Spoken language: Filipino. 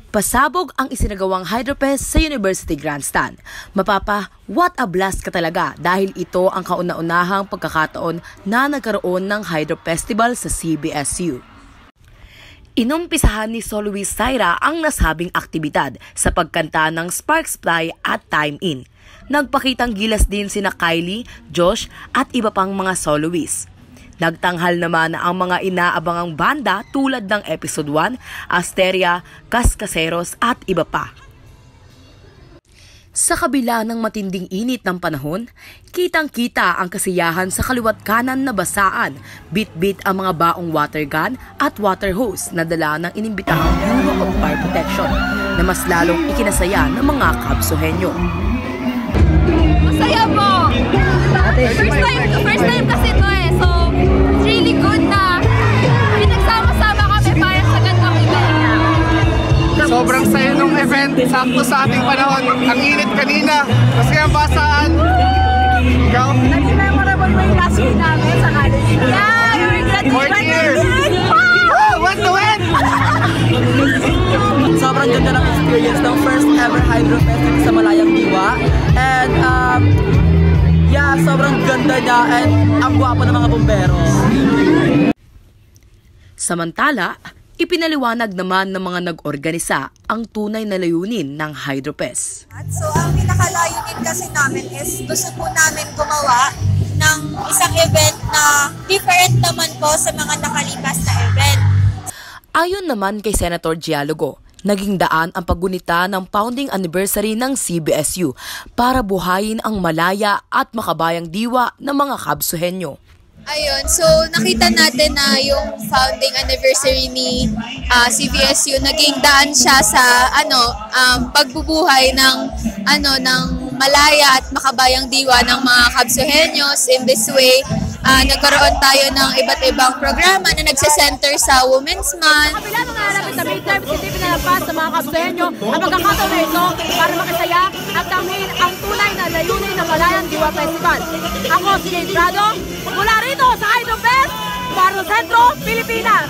Pasabog ang isinagawang Hydrofest sa University Grandstand. Mapapa, what a blast ka talaga dahil ito ang kauna-unahang pagkakataon na nagkaroon ng Hydro Festival sa CBSU. Inumpisahan ni Soloist Syra ang nasabing aktibidad sa pagkanta ng Sparks Fly at Time In. Nagpakitang gilas din sina Kylie, Josh at iba pang mga soloists. Nagtanghal naman ang mga inaabangang banda tulad ng Episode 1, Asteria, Kaskaseros at iba pa. Sa kabila ng matinding init ng panahon, kitang-kita ang kasiyahan sa kaliwat kanan na basaan, bit-bit ang mga baong water gun at water hose na dala ng inimbitahang Bureau of Fire Protection na mas lalong ikinasaya ng mga kabsuhenyo. Masaya po! First time kasi ito so it's really good na pinagsama-sama kami para sa gandang event. Sobrang saya nung event, sakto sa ating panahon. Ang init kanina, kasi ang basaan. Ikaw? Nag-memorable mo yung last week namin sa college. Yeah, we're graduating. 4 years! What the win? Sobrang ganda ng experience ng first ever Hydro Festival sa Malayang Diwa. And sobrang ganda niya and ang gwapo ng mga bumbero. Samantala, ipinaliwanag naman ng mga nag-organisa ang tunay na layunin ng Hydrofest. So ang pinakalayunin kasi namin is gusto po namin gumawa ng isang event na different naman po sa mga nakalipas na event. Ayon naman kay Senator Dialogo, naging daan ang paggunita ng founding anniversary ng CBSU para buhayin ang malaya at makabayang diwa ng mga kabsuhenyo. Ayun, so nakita natin na yung founding anniversary ni CBSU, naging daan siya sa pagbubuhay ng malaya at makabayang diwa ng mga kabsuhenyos. In this way, nagkaroon tayo ng iba't ibang programa na nagse-center sa Women's Month. Sa kabila ng nalalapit sa main service, hindi pinalapas sa mga kabsuhenyo ang pagkakataon na ito para makisaya at tanghin ang tunay na layunin ng Malayang Diwa Festival. Ako si Jane Prado, mula rito sa Hydrofest, para sa Sentro, Pilipinas.